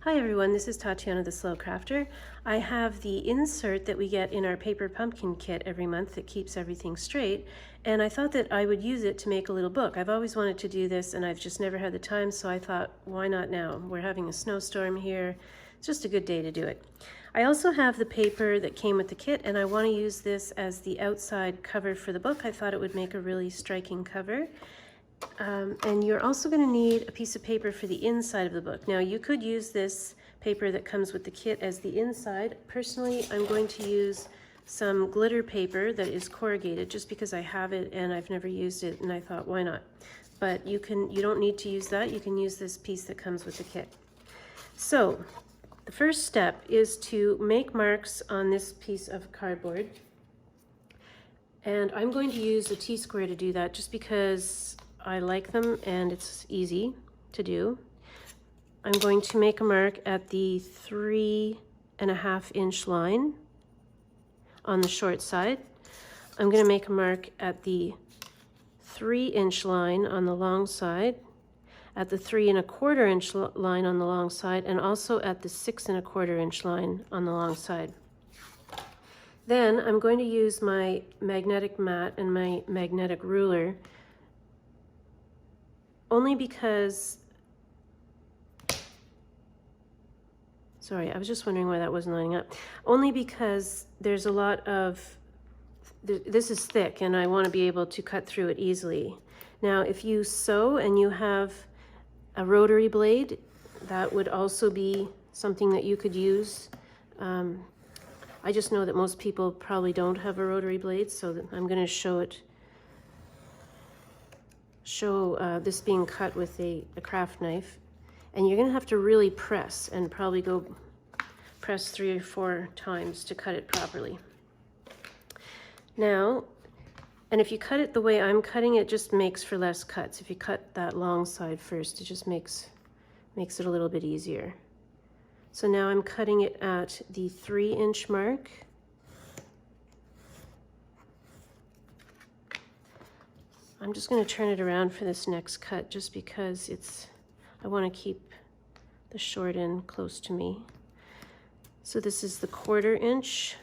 Hi everyone, this is Tatiana the Slow Crafter. I have the insert that we get in our paper pumpkin kit every month that keeps everything straight, and I thought that I would use it to make a little book. I've always wanted to do this and I've just never had the time, so I thought, why not now? We're having a snowstorm here. It's just a good day to do it. I also have the paper that came with the kit, and I want to use this as the outside cover for the book. I thought it would make a really striking cover. And you're also going to need a piece of paper for the inside of the book. Now you could use this paper that comes with the kit as the inside. Personally, I'm going to use some glitter paper that is corrugated just because I have it and I've never used it, and I thought, why not? But you don't need to use that. You can use this piece that comes with the kit. So the first step is to make marks on this piece of cardboard. And I'm going to use a T-square to do that just because I like them and it's easy to do. I'm going to make a mark at the 3.5 inch line on the short side. I'm going to make a mark at the 3 inch line on the long side, at the 3.25 inch line on the long side, and also at the 6.25 inch line on the long side. Then I'm going to use my magnetic mat and my magnetic ruler, only because, sorry, I was just wondering why that wasn't lining up. Only because there's a lot of, this is thick and I want to be able to cut through it easily. Now, if you sew and you have a rotary blade, that would also be something that you could use. I just know that most people probably don't have a rotary blade, so I'm going to show this being cut with a craft knife, and you're going to have to really press and probably go press 3 or 4 times to cut it properly. Now, and if you cut it the way I'm cutting it, just makes for less cuts. If you cut that long side first, it just makes it a little bit easier. So now I'm cutting it at the 3 inch mark. I'm just going to turn it around for this next cut just because I want to keep the short end close to me. So this is the 1/4 inch.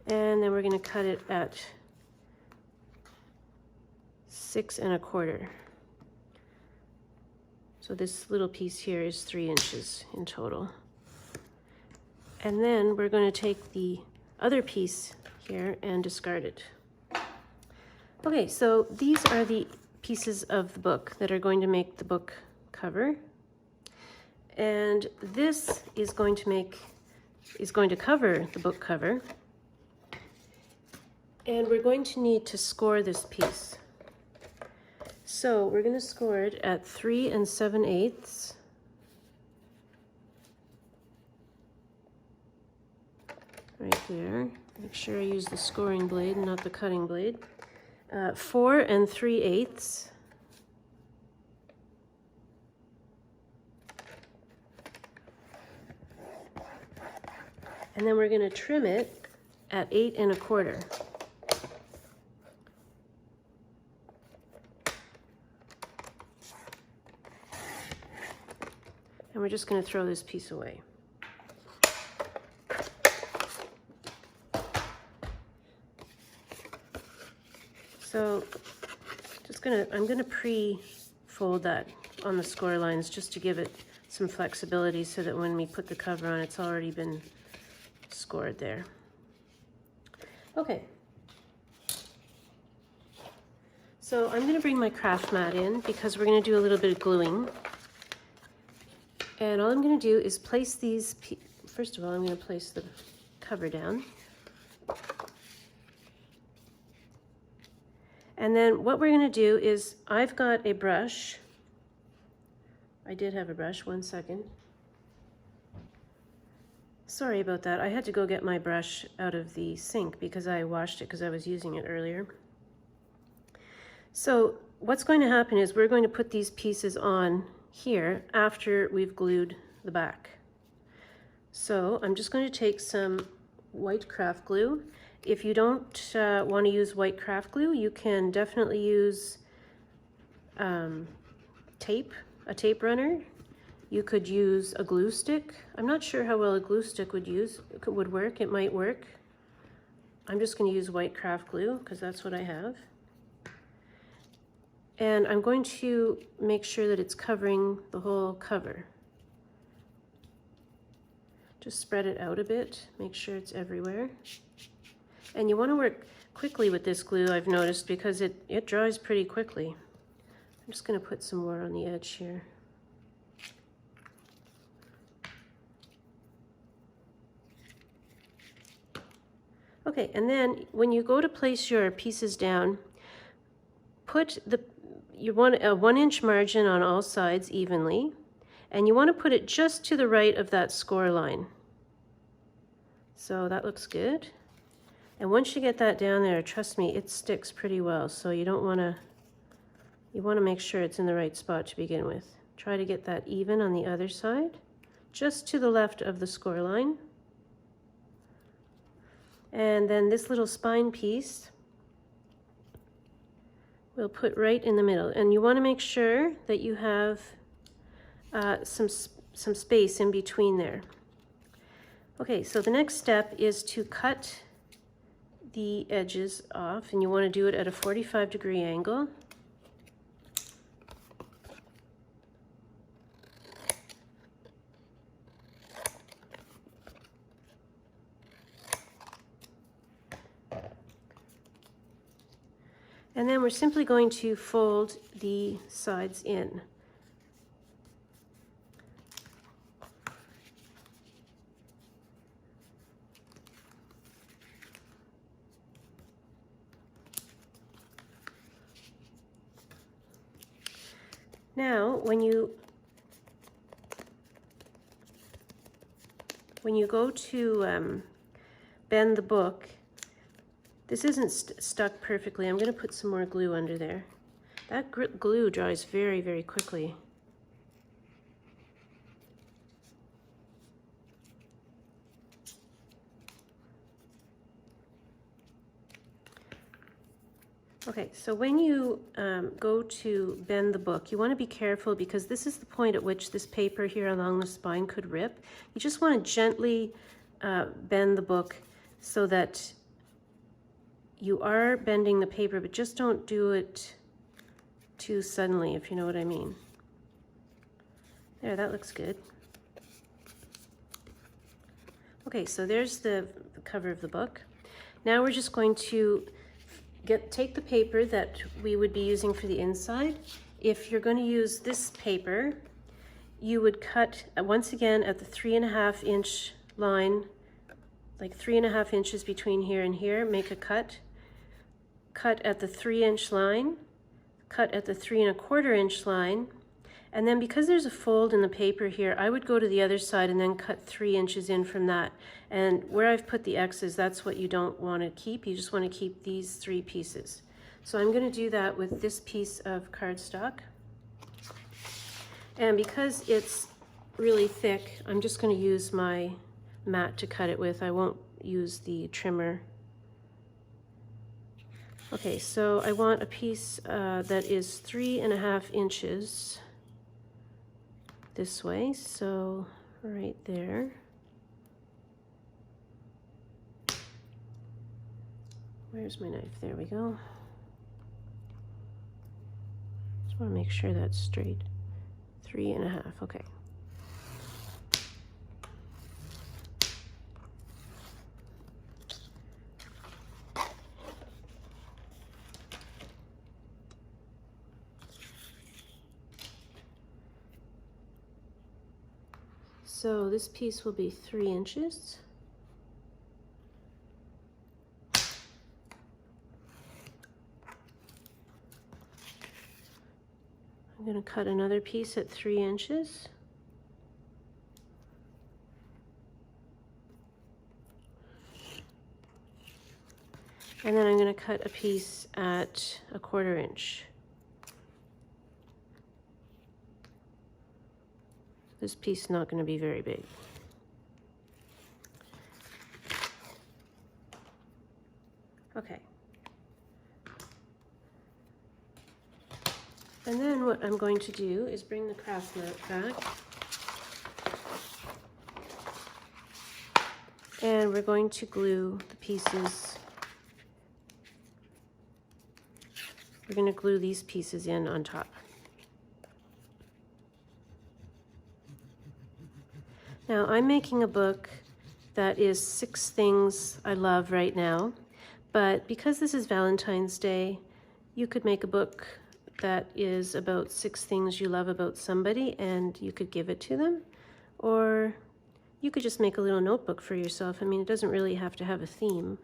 And then we're going to cut it at 6.25. So this little piece here is 3 inches in total. And then we're going to take the other piece here and discard it. Okay, so these are the pieces of the book that are going to make the book cover. And this is going to cover the book cover. And we're going to need to score this piece. So we're going to score it at 3 7/8. Right there. Make sure I use the scoring blade, not the cutting blade. 4 3/8. And then we're going to trim it at 8.25. And we're just going to throw this piece away. So I'm going to pre-fold that on the score lines just to give it some flexibility so that when we put the cover on, it's already been scored there. Okay. So I'm going to bring my craft mat in because we're going to do a little bit of gluing. And all I'm going to do is place these, first of all, I'm going to place the cover down. And then what we're going to do is, I've got a brush. I did have a brush, 1 second. Sorry about that. I had to go get my brush out of the sink because I washed it because I was using it earlier. So what's going to happen is we're going to put these pieces on here after we've glued the back. So I'm just going to take some white craft glue. If you don't want to use white craft glue, you can definitely use tape a tape runner. You could use a glue stick. I'm not sure how well a glue stick would work. It might work. I'm just going to use white craft glue because that's what I have. And I'm going to make sure that it's covering the whole cover. Just spread it out a bit, make sure it's everywhere. And you want to work quickly with this glue, I've noticed, because it dries pretty quickly. I'm just going to put some more on the edge here. Okay, and then when you go to place your pieces down, you want a 1-inch margin on all sides evenly, and you want to put it just to the right of that score line. So that looks good. And once you get that down there, trust me, it sticks pretty well. So you want to make sure it's in the right spot to begin with. Try to get that even on the other side, just to the left of the score line. And then this little spine piece we'll put right in the middle. And you want to make sure that you have some space in between there. Okay, so the next step is to cut the edges off, and you want to do it at a 45-degree angle. And then we're simply going to fold the sides in. Now, when you go to bend the book, this isn't stuck perfectly. I'm going to put some more glue under there. That glue dries very, very quickly. Okay, so when you go to bend the book, you want to be careful because this is the point at which this paper here along the spine could rip. You just want to gently bend the book so that you are bending the paper, but just don't do it too suddenly, if you know what I mean. There, that looks good. Okay, so there's the cover of the book. Now we're just going to take the paper that we would be using for the inside. If you're going to use this paper, you would cut once again at the 3.5 inch line, like 3.5 inches between here and here, make a cut. Cut at the 3-inch line, cut at the 3.25 inch line, and then because there's a fold in the paper here, I would go to the other side and then cut 3 inches in from that. And where I've put the X's, that's what you don't want to keep. You just want to keep these 3 pieces. So I'm going to do that with this piece of cardstock. And because it's really thick, I'm just going to use my mat to cut it with. I won't use the trimmer. Okay, so I want a piece that is 3.5 inches this way, so right there. Where's my knife? There we go. Just want to make sure that's straight. 3.5, okay. So this piece will be 3 inches. I'm going to cut another piece at 3 inches. And then I'm going to cut a piece at 1/4 inch. This piece is not going to be very big. Okay. And then what I'm going to do is bring the craft mat back. And we're going to glue the pieces. We're going to glue these pieces in on top. Now I'm making a book that is 6 things I love right now, but because this is Valentine's Day, you could make a book that is about 6 things you love about somebody and you could give it to them, or you could just make a little notebook for yourself. I mean, it doesn't really have to have a theme.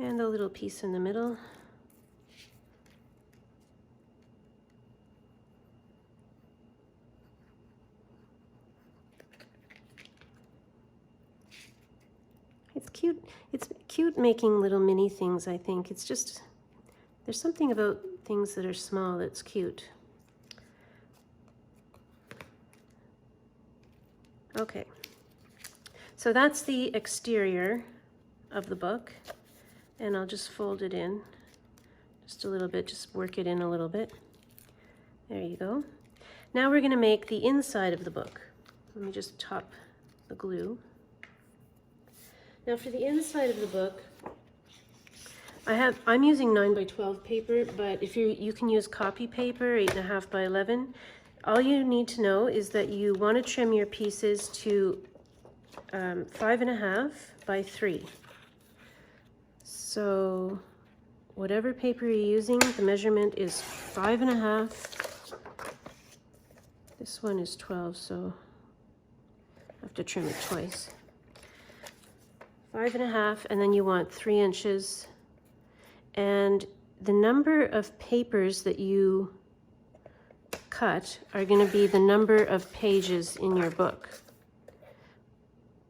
And the little piece in the middle. It's cute. It's cute making little mini things, I think. It's just, there's something about things that are small that's cute. Okay, so that's the exterior of the book. And I'll just fold it in just a little bit, just work it in a little bit. There you go. Now we're going to make the inside of the book. Let me just top the glue. Now for the inside of the book, I'm using 9 by 12 paper, but if you can use copy paper, 8.5 by 11. All you need to know is that you want to trim your pieces to 5.5 by 3. So whatever paper you're using, the measurement is 5.5. This one is 12, so I have to trim it twice. 5.5, and then you want 3 inches. And the number of papers that you cut are going to be the number of pages in your book.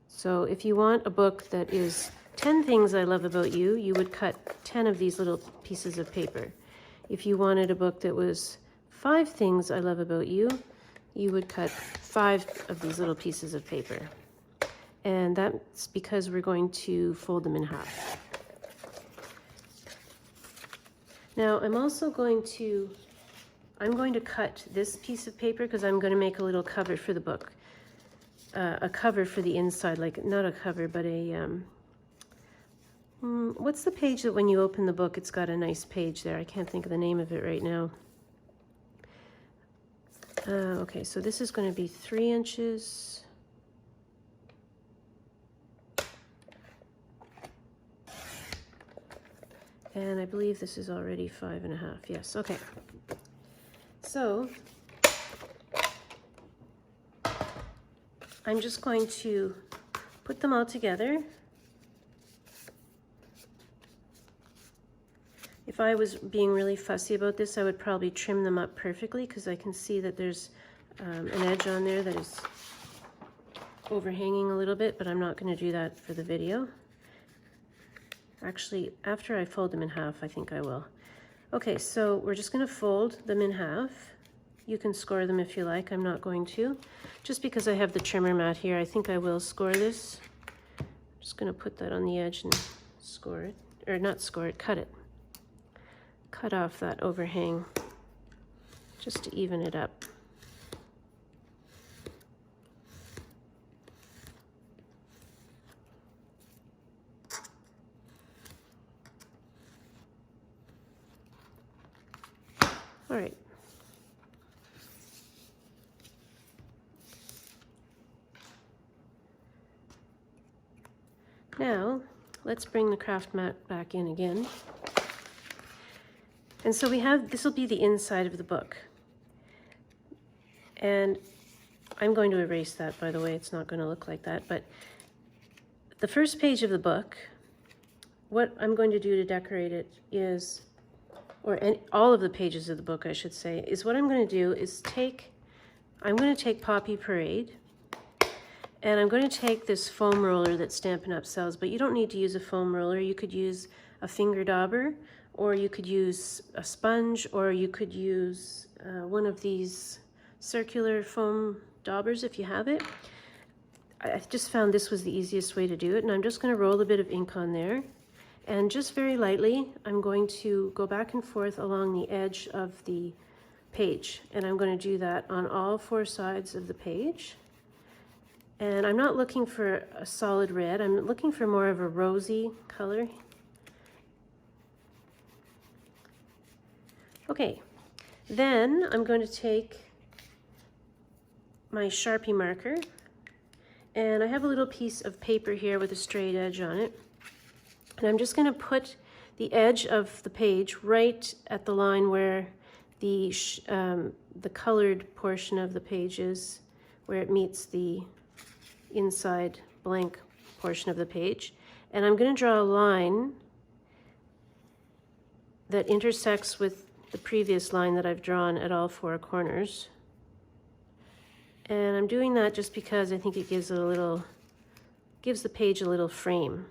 So if you want a book that is 10 things I love about you, you would cut 10 of these little pieces of paper. If you wanted a book that was 5 things I love about you, you would cut 5 of these little pieces of paper. And that's because we're going to fold them in half. Now I'm also going to cut this piece of paper because I'm going to make a little cover for the book. A cover for the inside, like not a cover, but a what's the page that when you open the book, it's got a nice page there? I can't think of the name of it right now. Okay, so this is going to be 3 inches. And I believe this is already 5.5. Yes, okay. So I'm just going to put them all together. If I was being really fussy about this, I would probably trim them up perfectly because I can see that there's an edge on there that is overhanging a little bit, but I'm not going to do that for the video. Actually, after I fold them in half, I think I will. Okay, so we're just going to fold them in half. You can score them if you like. I'm not going to. Just because I have the trimmer mat here, I think I will score this. I'm just going to put that on the edge and score it. Or not score it, cut it. Cut off that overhang just to even it up. All right. Now, let's bring the craft mat back in again. And so we have, this will be the inside of the book. And I'm going to erase that, by the way, it's not going to look like that, but the first page of the book, what I'm going to do to decorate it is, all of the pages of the book, I should say, is what I'm going to do is I'm going to take Poppy Parade, and I'm going to take this foam roller that Stampin' Up! Sells, but you don't need to use a foam roller. You could use a finger dauber, or you could use a sponge, or you could use one of these circular foam daubers if you have it. I just found this was the easiest way to do it, and I'm just going to roll a bit of ink on there, and just very lightly I'm going to go back and forth along the edge of the page, and I'm going to do that on all four sides of the page. And I'm not looking for a solid red, I'm looking for more of a rosy color. Okay, then I'm going to take my Sharpie marker, and I have a little piece of paper here with a straight edge on it, and I'm just going to put the edge of the page right at the line where the colored portion of the page is, where it meets the inside blank portion of the page. And I'm going to draw a line that intersects with the previous line that I've drawn at all four corners. And I'm doing that just because I think it gives the page a little frame.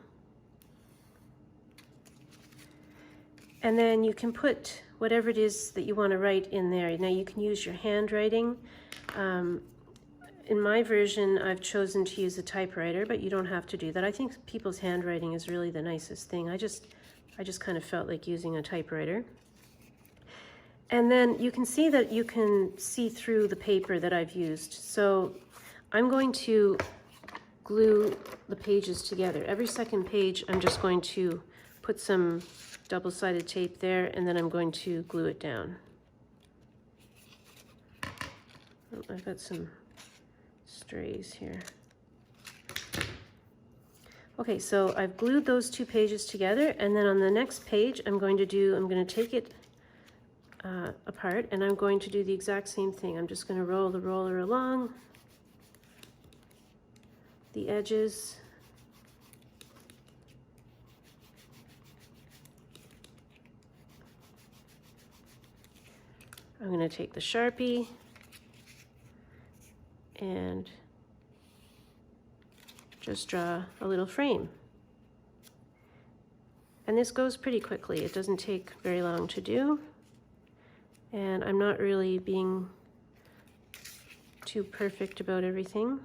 And then you can put whatever it is that you want to write in there. Now you can use your handwriting. In my version, I've chosen to use a typewriter, but you don't have to do that. I think people's handwriting is really the nicest thing. I just kind of felt like using a typewriter. And then you can see that you can see through the paper that I've used. So I'm going to glue the pages together. Every second page, I'm just going to put some double-sided tape there, and then I'm going to glue it down. Oh, I've got some strays here. Okay, so I've glued those two pages together, and then on the next page I'm going to take it apart, and I'm going to do the exact same thing. I'm just going to roll the roller along the edges. I'm going to take the Sharpie and just draw a little frame. And this goes pretty quickly. It doesn't take very long to do. And I'm not really being too perfect about everything.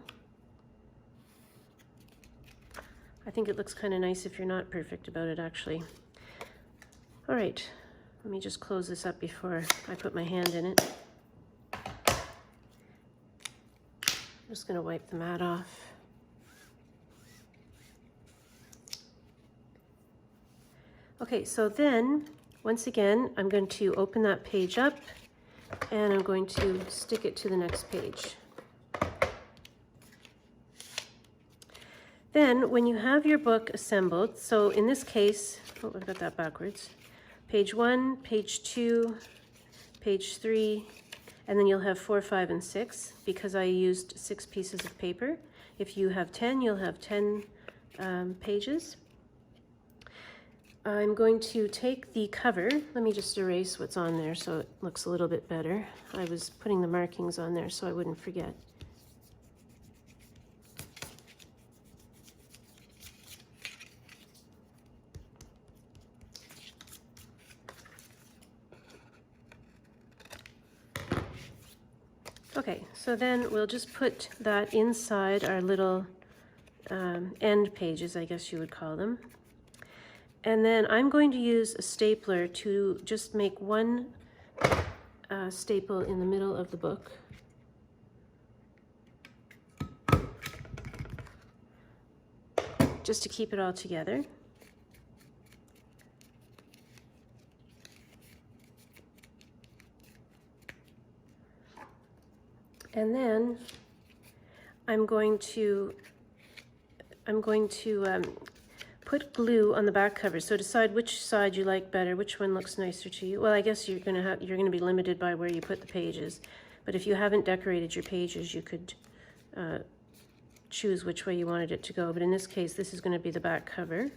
I think it looks kind of nice if you're not perfect about it, actually. All right, let me just close this up before I put my hand in it. I'm just going to wipe the mat off. Okay, so then, once again, I'm going to open that page up, and I'm going to stick it to the next page. Then, when you have your book assembled, so in this case, oh, I've got that backwards, page 1, page 2, page 3, and then you'll have 4, 5, and 6, because I used 6 pieces of paper. If you have 10, you'll have 10 pages. I'm going to take the cover. Let me just erase what's on there so it looks a little bit better. I was putting the markings on there so I wouldn't forget. Okay, so then we'll just put that inside our little end pages, I guess you would call them. And then I'm going to use a stapler to just make one staple in the middle of the book. Just to keep it all together. And then I'm going to put glue on the back cover. So decide which side you like better, which one looks nicer to you. Well, I guess you're gonna be limited by where you put the pages. But if you haven't decorated your pages, you could choose which way you wanted it to go. But in this case, this is going to be the back cover.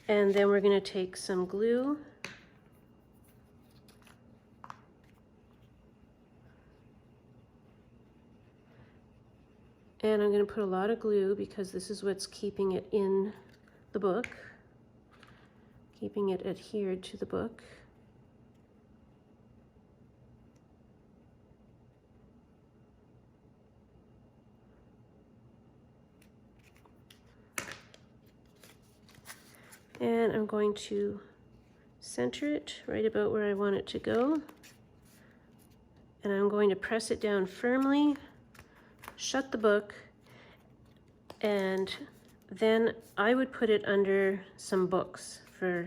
And then we're going to take some glue. And I'm going to put a lot of glue because this is what's keeping it in the book, keeping it adhered to the book. And I'm going to center it right about where I want it to go. And I'm going to press it down firmly, shut the book, and then I would put it under some books for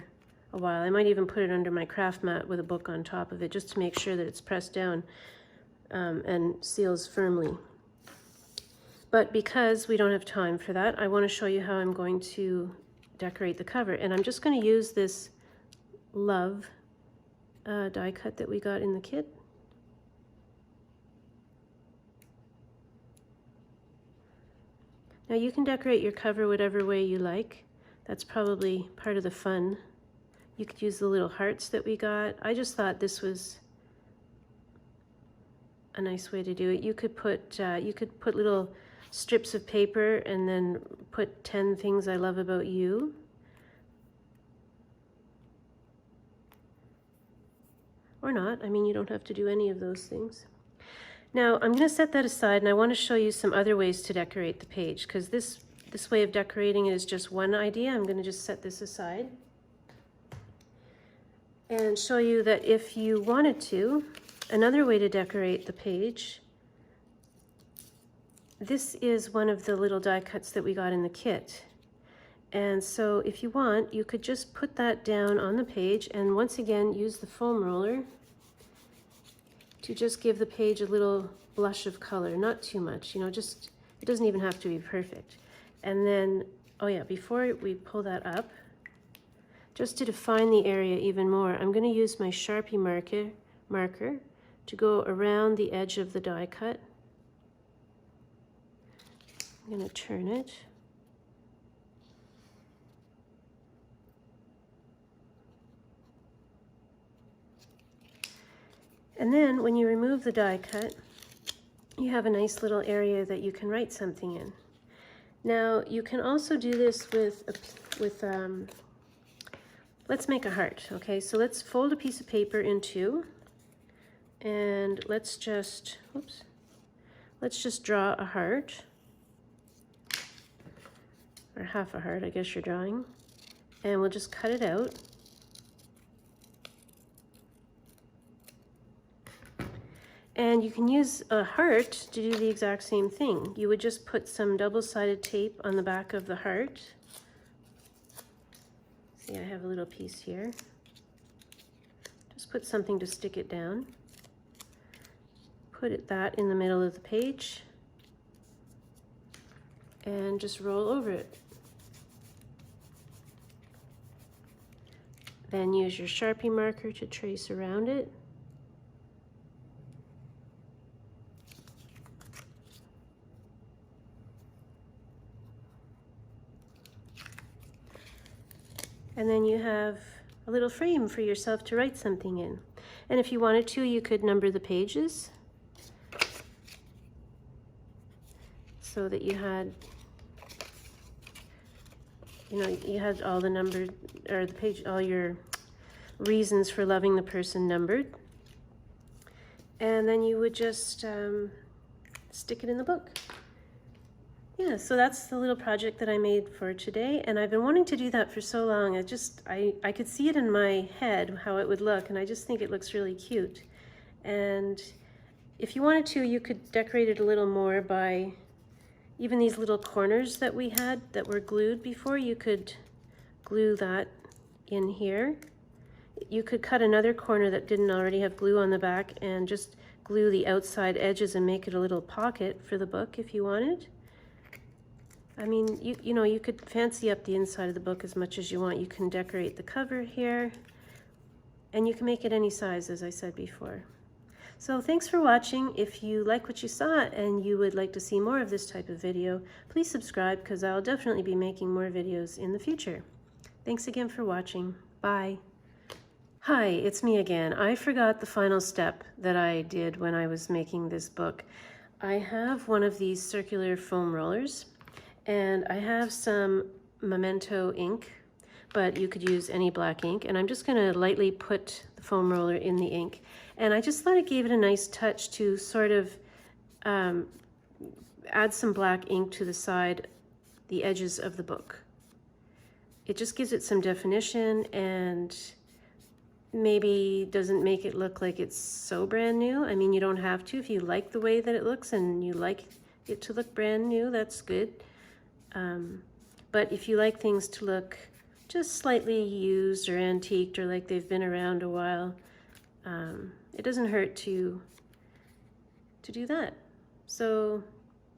a while. I might even put it under my craft mat with a book on top of it, just to make sure that it's pressed down and seals firmly. But because we don't have time for that, I want to show you how I'm going to decorate the cover. And I'm just going to use this Love die cut that we got in the kit. Now you can decorate your cover whatever way you like. That's probably part of the fun. You could use the little hearts that we got. I just thought this was a nice way to do it. You could put little strips of paper and then put 10 things I love about you. Or not. I mean, you don't have to do any of those things. Now I'm going to set that aside, and I want to show you some other ways to decorate the page, because this way of decorating it is just one idea. I'm going to just set this aside and show you that if you wanted to, another way to decorate the page, this is one of the little die cuts that we got in the kit. And so if you want, you could just put that down on the page and once again use the foam roller to just give the page a little blush of color, not too much, you know, just, it doesn't even have to be perfect. And then, oh yeah, before we pull that up, just to define the area even more, I'm going to use my Sharpie marker to go around the edge of the die cut. I'm going to turn it. And then when you remove the die cut, you have a nice little area that you can write something in. Now you can also do this with let's make a heart. Okay, so let's fold a piece of paper in two, and let's just draw a heart, or half a heart, I guess you're drawing, and we'll just cut it out. And you can use a heart to do the exact same thing. You would just put some double-sided tape on the back of the heart. See, I have a little piece here. Just put something to stick it down. Put that in the middle of the page. And just roll over it. Then use your Sharpie marker to trace around it. And then you have a little frame for yourself to write something in. And if you wanted to, you could number the pages so that you had, you know, you had all the numbered, or the page, all your reasons for loving the person numbered. And then you would just stick it in the book. Yeah, so that's the little project that I made for today, and I've been wanting to do that for so long. I could see it in my head how it would look, and I just think it looks really cute. And if you wanted to, you could decorate it a little more by even these little corners that we had that were glued before. You could glue that in here. You could cut another corner that didn't already have glue on the back and just glue the outside edges and make it a little pocket for the book if you wanted. I mean, you know, you could fancy up the inside of the book as much as you want. You can decorate the cover here, and you can make it any size, as I said before. So thanks for watching. If you like what you saw and you would like to see more of this type of video, please subscribe, because I'll definitely be making more videos in the future. Thanks again for watching. Bye. Hi, it's me again. I forgot the final step that I did when I was making this book. I have one of these circular foam rollers, and I have some Memento ink, but you could use any black ink. And I'm just going to lightly put the foam roller in the ink. And I just thought it gave it a nice touch to sort of add some black ink to the side, the edges of the book. It just gives it some definition and maybe doesn't make it look like it's so brand new. I mean, you don't have to. If you like the way that it looks and you like it to look brand new, that's good. But if you like things to look just slightly used or antiqued or like they've been around a while, it doesn't hurt to do that. So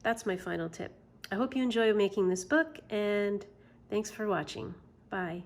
that's my final tip. I hope you enjoy making this book, and thanks for watching. Bye.